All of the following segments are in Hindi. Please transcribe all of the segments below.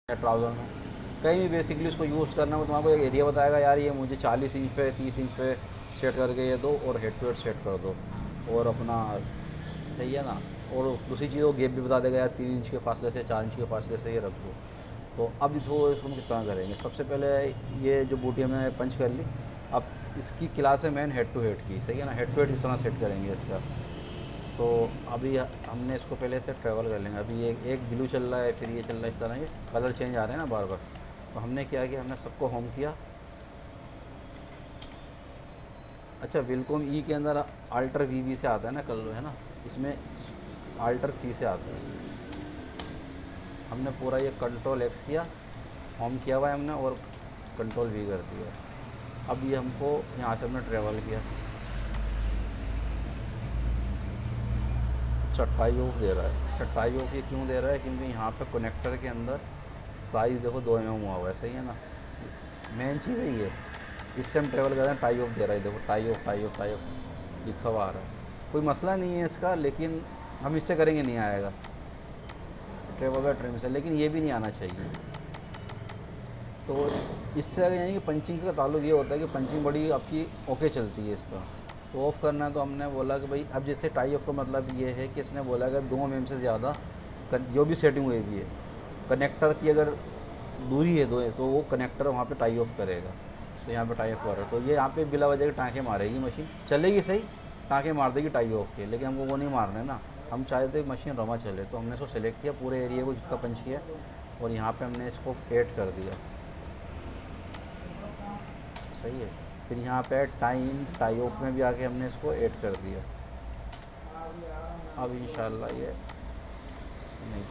ट्राउज़र में कहीं भी बेसिकली उसको यूज़ करना हो, तुम्हारे को एक एरिया बताएगा यार ये मुझे 40 इंच पे 30 इंच पे सेट करके ये दो और हेड टू हेड सेट कर दो और अपना सही है ना। और दूसरी चीज़ वो गैप भी बता देगा यार 3 इंच के फासले से 4 इंच के फासले से ये रख दो। तो अब इसको इसको हम किस तरह करेंगे, सबसे पहले ये जो बूटी हमने पंच कर ली, अब इसकी क्लास है मेन हेड टू हेड की, सही है ना। हेड टू हेड किस तरह सेट करेंगे इसका, तो अभी हमने इसको पहले से ट्रैवल कर लेंगे। अभी ये एक ब्लू चल रहा है, फिर ये चल रहा है, इस तरह ये कलर चेंज आ रहे हैं ना बार बार। तो हमने क्या किया, हमने सबको होम किया। अच्छा विलकॉम ई के अंदर अल्टर वी से आता है ना कलर, है ना, इसमें अल्टर सी से आता है। हमने पूरा ये कंट्रोल एक्स किया, होम किया हुआ है हमने, और कंट्रोल वी कर दिया। अब ये हमको यहाँ से हमने ट्रैवल किया। चटाई ऑफ दे रहा है, चटाई ऑफ ये क्यों दे रहा है, क्योंकि यहाँ पे कनेक्टर के अंदर साइज़ देखो 2 mm हुआ हुआ है, सही है ना। मेन चीज़ है ये, इससे हम ट्रैवल कर रहे हैं, टाई ऑफ दे रहा है, देखो tie of tie of tie of लिखा हुआ आ रहा है। कोई मसला नहीं है इसका, लेकिन हम इससे करेंगे नहीं आएगा ट्रैवल बाय ट्रिम से, लेकिन ये भी नहीं आना चाहिए। तो इससे अगर यानी कि पंचिंग का ताल्लुक ये होता है कि पंचिंग बड़ी आपकी ओके चलती है इस तरह। तो ऑफ़ करना है तो हमने बोला कि भाई अब जैसे टाई ऑफ का मतलब ये है कि इसने बोला कि 2 mm से ज़्यादा जो भी सेटिंग हुई भी है कनेक्टर की, अगर दूरी है दो तो वो कनेक्टर वहाँ पे टाई ऑफ करेगा। तो यहाँ पे टाई ऑफ कर रहा है, तो ये यहाँ पे बिला वजह के टाँके मारेगी मशीन, चलेगी सही, टाँके मार देगी टाई ऑफ के, लेकिन हमको वो नहीं मारना है ना। हम चाहते मशीन रमा चले, तो हमने इसको सेलेक्ट किया पूरे एरिया को जितना पंच किया, और यहाँ पे हमने इसको ऐड कर दिया, सही है। फिर यहाँ पे टाइम टाई ऑफ में भी आके हमने इसको ऐड कर दिया। अब इंशाल्लाह ये नहीं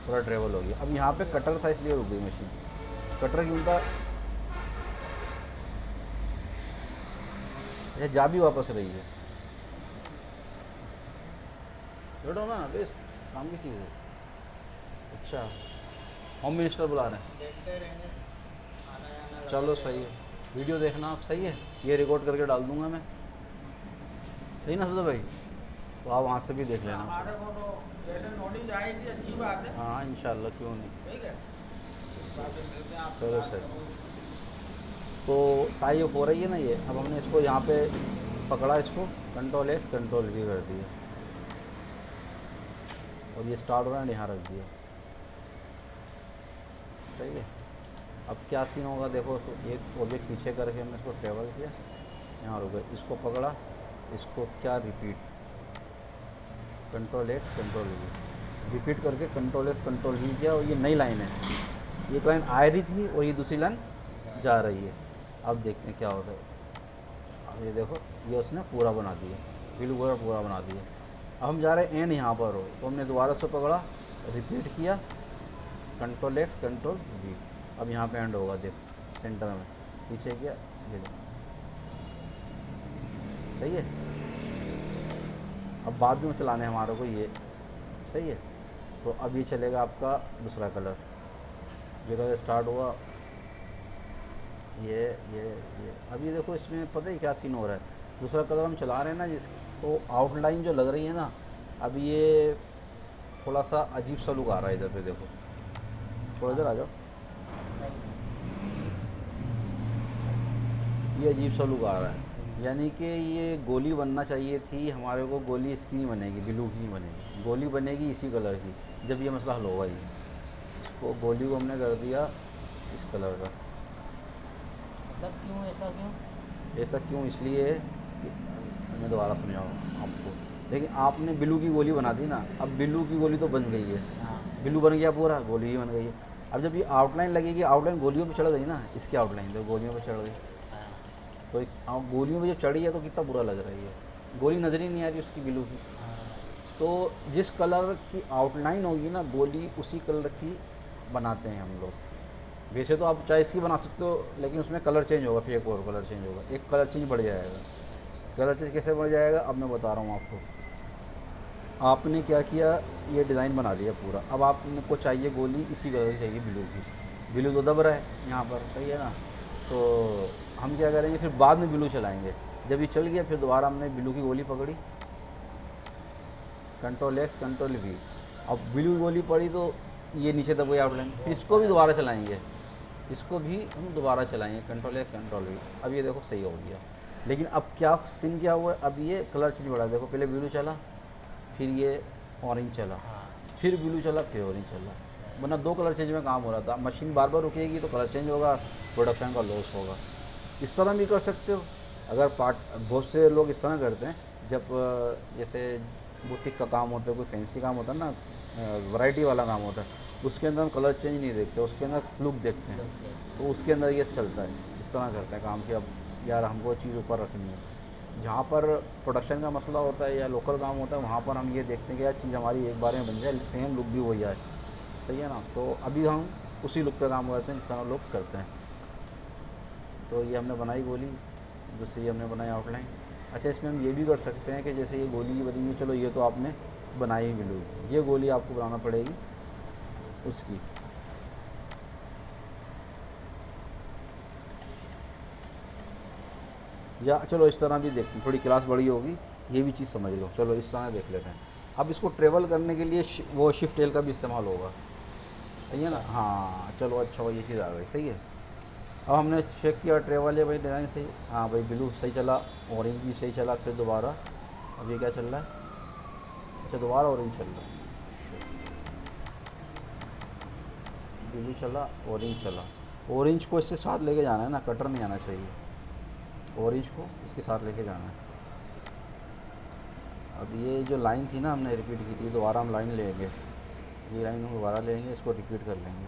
पूरा ट्रेवल हो गया। अब यहाँ पे कटर था इसलिए रुक गई मशीन। कटर क्यों था, ये जा भी वापस रही है, बैठो ना बेस, काम की चीज़ है। अच्छा होम मिनिस्टर बुला रहे हैं, चलो सही है, वीडियो देखना आप, सही है, ये रिकॉर्ड करके डाल दूंगा मैं, सही ना सुधा भाई, तो आप वहाँ से भी देख लेना। हमारे को तो जैसे नोटिस आएगी अच्छी बात है। हाँ इंशाल्लाह, क्यों नहीं, ठीक है, बाद में मिलते हैं आपसे चलो बात सही। करूँगी। तो टाई ऑफ हो रही है ना ये, अब हमने इसको यहाँ पे पकड़ा, इसको कंट्रोल एक्स कंट्रोल वी कर दिया, और ये स्टार्ट हो रहा है, यहाँ रख दिया, सही है। अब क्या सीन होगा देखो, तो एक ऑब्जेक्ट पीछे करके हमने इसको ट्रेवल किया, यहाँ रुक गए, इसको पकड़ा, इसको क्या repeat, control x control we repeat करके कंट्रोल एक्स कंट्रोल वी किया, और ये नई लाइन है, एक लाइन आ रही थी और ये दूसरी लाइन जा रही है। अब देखते हैं क्या होता है। अब ये देखो, ये उसने पूरा बना दिया, बिल्कुल पूरा बना दिया। अब हम जा रहे हैं एंड यहाँ पर हो, तो हमने दोबारा से पकड़ा, रिपीट किया, कंट्रोल एक्स कंट्रोल वी, अब यहाँ पे एंड होगा, देखो सेंटर में, पीछे किया, ये देखो, सही है। अब बाद में चलाने हैं हमारे को ये, सही है। तो अब ये चलेगा आपका दूसरा कलर, ये कलर स्टार्ट हुआ, ये अब ये देखो, इसमें पता है क्या सीन हो रहा है, दूसरा कलर हम चला रहे हैं ना जिसको आउटलाइन जो लग रही है ना, अब ये थोड़ा सा अजीब सा लुक आ रहा है इधर पे, देखो थोड़ा इधर आ जाओ, ये अजीब सा लुक आ रहा है, यानी कि ये गोली बनना चाहिए थी हमारे को, गोली इसकी नहीं बनेगी, ब्लू की नहीं बनेगी, गोली बनेगी इसी कलर की, जब ये मसला हल होगा। ये इसको गोली को हमने कर दिया इस कलर का। मतलब क्यों, ऐसा क्यों? ऐसा क्यों, इसलिए है कि मैं दोबारा समझाऊँ आपको, लेकिन आपने ब्लू की गोली बना दी ना, अब ब्लू की गोली तो बन गई है, हाँ, ब्लू बन गया पूरा, गोली ही बन गई है। अब जब ये आउटलाइन लगेगी, आउटलाइन गोलियों पे चढ़ गई ना, इसकी आउटलाइन तो गोलियों पे चढ़ गई, हाँ, तो गोलियों में जब चढ़ी है तो कितना बुरा लग रही है, गोली नज़र ही नहीं आ रही उसकी ब्लू की। हाँ, तो जिस कलर की आउटलाइन होगी ना, गोली उसी कलर की बनाते हैं हम लोग। वैसे तो आप चाहे इसकी बना सकते हो, लेकिन उसमें कलर चेंज होगा, फिर एक और कलर चेंज होगा, एक कलर चेंज बढ़ जाएगा। कलर चेंज कैसे बढ़ जाएगा, अब मैं बता रहा हूँ आपको। आपने क्या किया, ये डिज़ाइन बना लिया पूरा, अब आपको चाहिए गोली इसी कलर की चाहिए, ब्लू की, ब्लू तो दब रहा है यहाँ पर, सही है ना। तो हम क्या करेंगे, फिर बाद में ब्लू चलाएँगे, जब ये चल गया फिर दोबारा हमने ब्लू की गोली पकड़ी, कंट्रोल एक्स कंट्रोल वी, अब ब्लू गोली पड़ी तो ये नीचे दबोए आउटलाइन, फिर इसको भी दोबारा चलाएंगे, इसको भी हम दोबारा चलाएंगे, कंट्रोल है कंट्रोल भी। अब ये देखो सही हो गया। लेकिन अब क्या सीन क्या हुआ है, अब ये कलर चेंज बढ़ा, देखो पहले ब्लू चला, फिर ये ऑरेंज चला, हाँ फिर ब्लू चला, फिर ऑरेंज चला। वरना 2 कलर चेंज में काम हो रहा था। मशीन बार बार रुकेगी तो कलर चेंज होगा, प्रोडक्शन का लॉस होगा। इस तरह भी कर सकते हो। अगर पार्ट बहुत से लोग इस तरह करते हैं, जब जैसे बुटीक का काम होता है, कोई फैंसी काम होता है ना, वैरायटी वाला काम होता है, उसके अंदर हम कलर चेंज नहीं देखते, उसके अंदर लुक देखते हैं, तो उसके अंदर ये चलता है। इस तरह करते हैं काम कि अब यार हमको चीज़ ऊपर रखनी है। जहाँ पर प्रोडक्शन का मसला होता है या लोकल काम होता है, वहाँ पर हम ये देखते हैं कि यार चीज़ हमारी एक बार में बन जाए, सेम लुक भी हो जाए, सही है ना। तो अभी हम उसी लुक पे काम करते हैं जिस तरह लोग करते हैं। तो ये हमने बनाई गोली, दूसरी हमने बनाई आउटलाइन। अच्छा, इसमें हम ये भी कर सकते हैं कि जैसे ये गोली बनी है, चलो ये तो आपने बनाई ब्लू, ये गोली आपको बनाना पड़ेगी उसकी। या चलो इस तरह भी देखते हैं, थोड़ी क्लास बड़ी होगी, ये भी चीज़ समझ लो। चलो इस तरह देख लेते हैं। अब इसको ट्रेवल करने के लिए वो शिफ्ट टेल का भी इस्तेमाल होगा, सही है ना। हाँ चलो, अच्छा ये चीज़ आ गई, सही है। अब हमने चेक किया ट्रेवल है भाई, डिज़ाइन सही, हाँ भाई ब्लू सही चला, ऑरेंज भी सही चला, फिर दोबारा अब ये क्या चल रहा है, अच्छा दोबारा ऑरेंज चल रहा है, ब्लू चला, ऑरेंज चला। ऑरेंज को इसके साथ लेके जाना है ना, कटर नहीं आना चाहिए, ऑरेंज को इसके साथ लेके जाना है। अब ये जो लाइन थी ना हमने रिपीट की थी, दोबारा हम लाइन लेंगे, ये लाइन हम दोबारा लेंगे, इसको रिपीट कर लेंगे,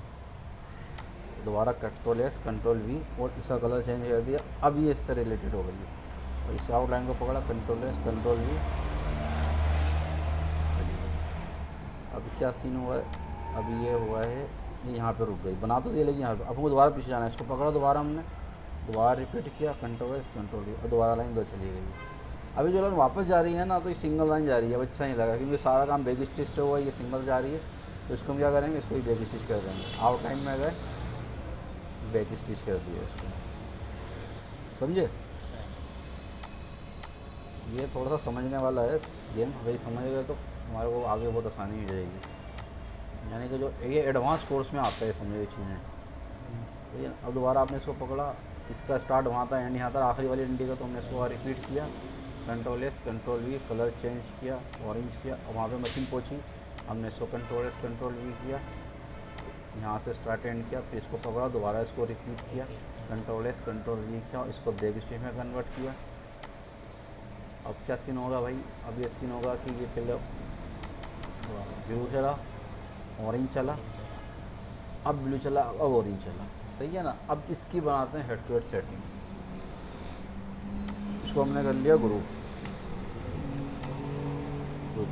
दोबारा कंट्रोल एस कंट्रोल वी, और इसका कलर चेंज कर दिया। अब ये इससे रिलेटेड हो गई है, और इस आउटलाइन को पकड़ा, कंट्रोल एस कंट्रोल वी। अब क्या सीन हुआ है, अभी ये हुआ है, ये यहाँ पे रुक गई, बना तो दिया लेकिन यहाँ अब हमको दोबारा पीछे जाना है। इसको पकड़ा दोबारा हमने, दोबारा रिपीट किया, कंट्रोल एस कंट्रोल वी, और दोबारा लाइन 2 चली गई। अभी जो लाइन वापस जा रही है ना, तो ये सिंगल लाइन जा रही है। अब अच्छा नहीं लगा क्योंकि सारा काम बैक स्टिच से हुआ, ये सिंगल जा रही है, तो इसको हम क्या करेंगे, इसको ही बैक स्टिच कर देंगे। आउटलाइन में गए, बैक स्टिच कर दिया इसको, समझे। ये थोड़ा सा समझने वाला है गेम, भाई समझ गए तो हमारे को आगे बहुत आसानी हो जाएगी। यानी कि जो ये एडवांस कोर्स में आता है समझे ये चीज़ें, ठीक है। अब दोबारा आपने इसको पकड़ा, इसका स्टार्ट वहाँ था, एंड यहाँ था, आखिरी वाली डंडी का, तो हमने इसको रिपीट किया, control S control we, colour change किया, ऑरेंज किया, और वहाँ पे मशीन पहुँची, हमने इसको कंट्रोल एस कंट्रोल वी किया, यहाँ से स्टार्ट एंड किया, फिर इसको पकड़ा, दोबारा इसको रिपीट किया, कंट्रोल एस कंट्रोल वी किया, और इसको बैक स्टिच में कन्वर्ट किया। अब क्या सीन होगा भाई, अब ये सीन होगा कि ये पहले ब्लू चला, ऑरेंज चला, अब ब्लू चला, अब ऑरेंज चला, सही है ना। अब इसकी बनाते हैं हेड टू हेड सेटिंग। इसको हमने कर लिया ग्रुप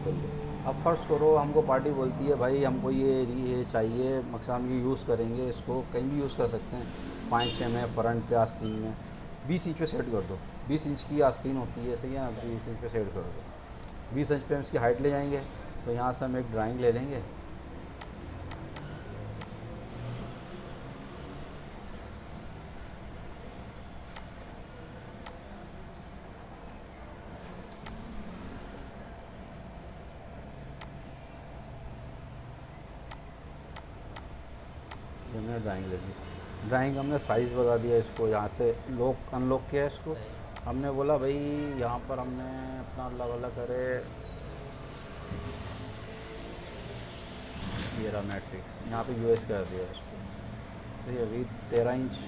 कर लिया। अब फर्स्ट करो, हमको पार्टी बोलती है भाई हमको ये चाहिए, मकसद हम ये यूज़ करेंगे, इसको कहीं भी यूज़ कर सकते हैं, 5-6 में, फ्रंट पे आस्तीन में, 20 इंच पे सेट कर दो। 20 इंच की आस्तीन होती है, सही है ना, 20 इंच पे सेट कर दो। 20 इंच पे हम इसकी हाइट ले जाएंगे, तो यहाँ से हम एक ड्राइंग ले लेंगे, हमने ड्राइंग ले ली। ड्राइंग हमने साइज़ बता दिया इसको, यहाँ से लॉक अनलॉक किया इसको। हमने बोला भाई यहाँ पर हमने अपना अलग करे, ये रहा मैट्रिक्स, यहाँ पे यूएस कर दिया इसको, ठीक है। अभी 13 इंच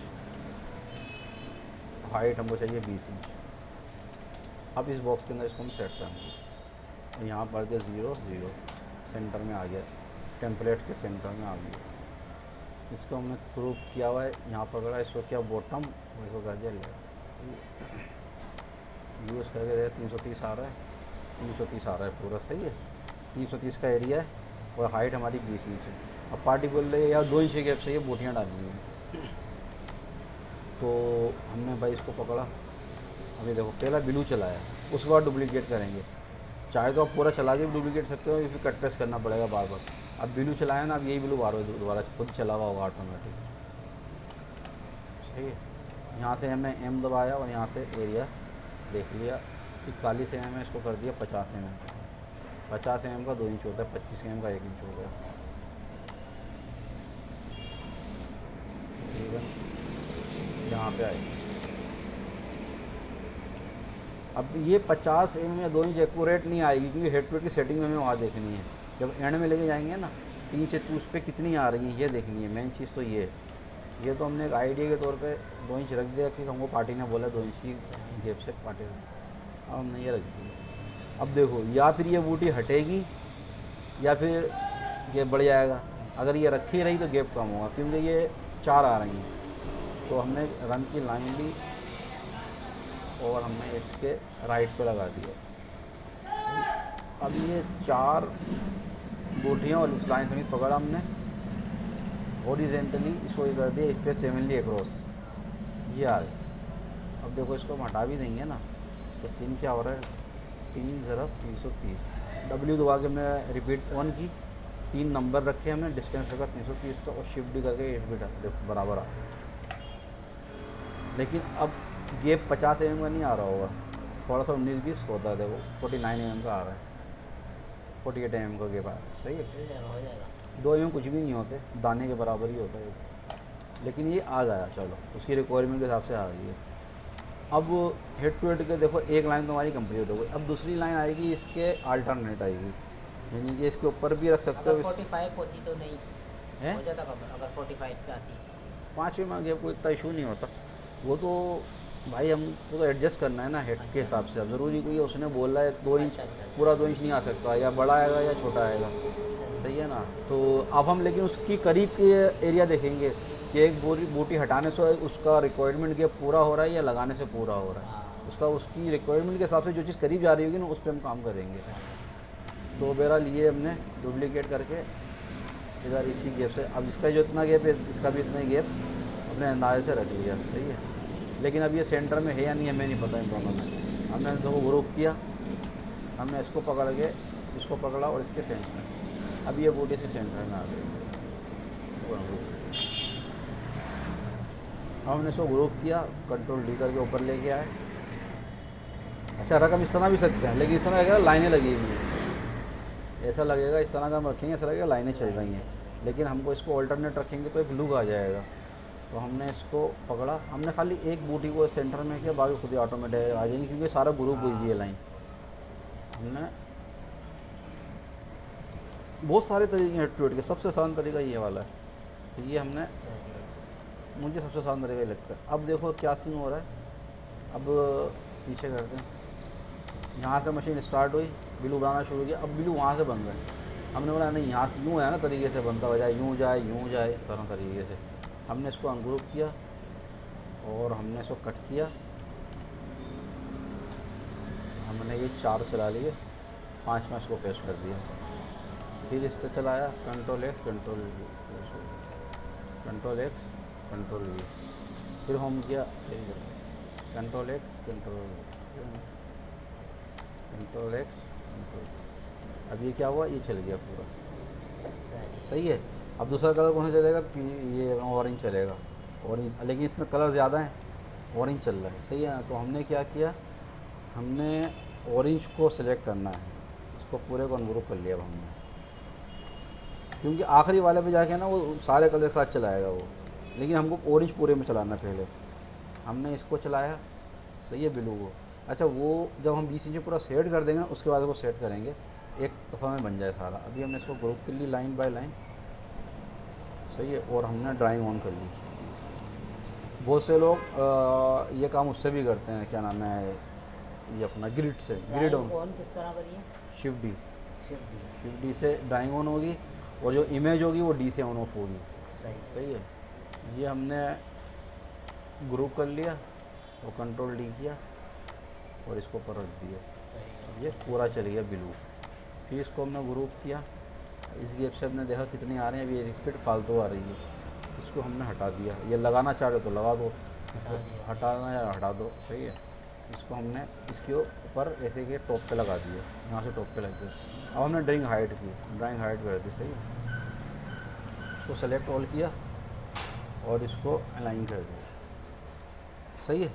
हाइट हमको चाहिए, 20 इंच। अब इस बॉक्स के अंदर इसको हम सेट करेंगे, यहाँ पर दिया 0 0, सेंटर में आ गया, टेम्पलेट के सेंटर में आ गया। इसको हमने ग्रुप किया हुआ है, यहाँ पकड़ा, इसको क्या बॉटम, इसको कर दिया यूज़ करके 330 आ रहा है, 330 आ रहा है पूरा, सही है। 330 का एरिया है, और हाइट हमारी 20 इंच है। अब पार्टी बोल रही है यार 2 इंच की गैप चाहिए, बोटियाँ डालनी है, तो हमने भाई इसको पकड़ा। अभी देखो पहला ब्लू चलाया, उसके बाद डुप्लीकेट करेंगे, चाहे तो आप पूरा चला के डुप्लीकेट सकते हो, फिर कट पेस्ट करना पड़ेगा बार बार। अब ब्लू चलाया ना, अब यही ब्लू बार बार दोबारा खुद चला हुआ होगा ऑटोमेटिक, सही है। यहाँ से हमने एम दबाया, और यहाँ से एरिया देख लिया, 41 mm में इसको कर दिया 50 mm। 50 mm का 2 इंच होता है, 25 mm का 1 इंच हो गया। तकरीबन यहाँ पे आएगी। अब ये 50 mm या 2 इंच एक्यूरेट नहीं आएगी, क्योंकि हेड टू हेड की सेटिंग हमें वहाँ देखनी है। जब एंड में लेके जाएंगे ना 3 से उस पर कितनी आ रही है ये देखनी है। मेन चीज़ तो ये है। ये तो हमने एक आइडिया के तौर पे 2 इंच रख दिया, कि हमको पार्टी ने बोला 2 इंच की जेब से पार्टी ने, अब हमने ये रख दिया। अब देखो, या फिर ये बूटी हटेगी या फिर ये बढ़ जाएगा। अगर ये रखी रही तो गैप कम होगा, क्योंकि ये 4 आ रही हैं। तो हमने रन की लाइन ली और हमने इसके राइट पे लगा दिया। अब ये 4 बूटियाँ और इस लाइन समेत पकड़ा हमने, हॉरिजॉन्टली इसको ये कर दिया, इस पर 7ली अक्रॉस ये आ गया। अब देखो, इसको हम हटा भी देंगे ना तो सीन क्या हो रहा है, 3 ज़रब 330 W दबा के हमने रिपीट 1 की, 3 नंबर रखे हमने, डिस्टेंस रखा 330 का और शिफ्ट डी करके 8 बिट देखो बराबर आ। लेकिन अब गैप 50 mm का नहीं आ रहा होगा, थोड़ा सा 19-20 होता है। देखो 49 mm का आ रहा है, 48 mm का गैप आ रहा है। सही है, हो जाएगा। 2 mm कुछ भी नहीं होते, दाने के बराबर ही होता है। लेकिन ये आ गया, चलो उसकी रिक्वायरमेंट के हिसाब से आ गई है। अब हेड टू हेड के देखो, एक लाइन तो हमारी कंप्लीट हो गई। अब दूसरी लाइन आएगी, इसके अल्टरनेट आएगी, यानी कि इसके ऊपर भी रख सकते हो। अगर 45 होती तो नहीं है हो जाता कवर, अगर 45 पे आती। 5 में गैप कोई इतना इशू नहीं होता, वो तो भाई हमको तो एडजस्ट करना है ना हेड के हिसाब से। अब ज़रूरी कोई उसने बोला है 2 इंच, पूरा 2 इंच नहीं आ सकता, या बड़ा आएगा या छोटा आएगा, सही है ना। तो अब हम लेकिन उसकी करीब के एरिया देखेंगे कि एक बूटी हटाने से उसका रिक्वायरमेंट गैप पूरा हो रहा है या लगाने से पूरा हो रहा है। उसका उसकी रिक्वायरमेंट के हिसाब से जो चीज़ करीब जा रही होगी ना, उस पर हम काम करेंगे। तो बहरहाल ये हमने डुप्लीकेट करके इधर इसी गैप से, अब इसका जो इतना गैप है इसका भी इतना ही गैप अपने अंदाजे से रख लिया, सही है। लेकिन अब ये सेंटर में है या नहीं है, हमें नहीं पता इन दोनों में। हमने दोनों ग्रुप किया, हमने इसको पकड़ के इसको पकड़ा और इसके सेंटर, अब ये बूटी से सेंटर में आ गई। हमने इसको ग्रुप किया, कंट्रोल डी करके ऊपर लेके आए। अच्छा, रकम इस तरह भी सकते हैं, लेकिन इस तरह लगेगा लाइनें लगी हुई हैं, ऐसा लगेगा। इस तरह का हम रखेंगे, ऐसा लगेगा लाइनें चल रही हैं। लेकिन हमको इसको ऑल्टरनेट रखेंगे तो एक लुक आ जाएगा। तो हमने इसको पकड़ा, हमने खाली एक बूटी को सेंटर में किया, बाकी खुद ही ऑटोमेटिक आ जाएंगी, क्योंकि सारा ग्रुप हुई है लाइन। हमने बहुत सारे तरीके हैं ट्वीट के, सबसे आसान तरीका ये वाला है। तो ये हमने, मुझे सबसे आसान तरीका ही लगता है। अब देखो क्या सीन हो रहा है। अब पीछे करते हैं, यहाँ से मशीन स्टार्ट हुई, बिलू बनाना शुरू किया। अब बिलू वहाँ से बन गए। हमने बोला नहीं, यहाँ से यूँ है ना तरीके से बनता हो जाए, यूँ जाए इस तरह तरीके से। हमने इसको अनग्रुप किया और हमने इसको कट किया। हमने ये 4 चला लिए, 5 में इसको पेस्ट कर दिया। फिर इससे चलाया control x control x control we, फिर होम किया control x control x control. अब ये क्या हुआ, ये चल गया पूरा, सही है। अब दूसरा कलर कौन सा चलेगा, ये ऑरेंज चलेगा, ऑरेंज। लेकिन इसमें कलर ज़्यादा है, ऑरेंज चल रहा है, सही है ना। तो हमने क्या किया, हमने ऑरेंज को सिलेक्ट करना है, इसको पूरे को अनग्रुप कर लिया अब हमने, क्योंकि आखिरी वाले पे जाके ना वो सारे कलर के साथ चलाएगा वो। लेकिन हमको ऑरेंज पूरे में चलाना पहले। हमने इसको चलाया, सही है, ब्लू को। अच्छा, वो जब हम 20 इंच पूरा सेट कर देंगे ना, उसके बाद वो सेट करेंगे, एक दफ़ा में बन जाए सारा। अभी हमने इसको ग्रुप कर ली लाइन बाय लाइन, सही है, और हमने ड्राइंग ऑन कर ली। बहुत से लोग ये काम उससे भी करते हैं, क्या नाम है, ये अपना ग्रिड से, ग्रिड ऑन किस तरह करिए, शिफ्ट डी से ड्राइंग ऑन होगी, और जो इमेज होगी वो डी से ऑन ऑफ होगी, सही है। ये हमने ग्रुप कर लिया और कंट्रोल डी किया और इसको ऊपर रख दिया, ये पूरा चल गया ब्लू। फिर इसको हमने ग्रुप किया, इस गैप से हमने देखा कितनी आ रही हैं, अभी रिपीट फालतू आ रही है, इसको हमने हटा दिया। ये लगाना चाहते तो लगा दो, हटाना या हटा दो, सही है। इसको हमने इसके ऊपर ऐसे के टॉप पे लगा दिया, यहाँ से टॉप पे लग गया। अब हमने ड्राइंग हाइट की, ड्राइंग हाइट कर दी, सही है। इसको सेलेक्ट ऑल किया और इसको अलाइन कर दिया, सही है।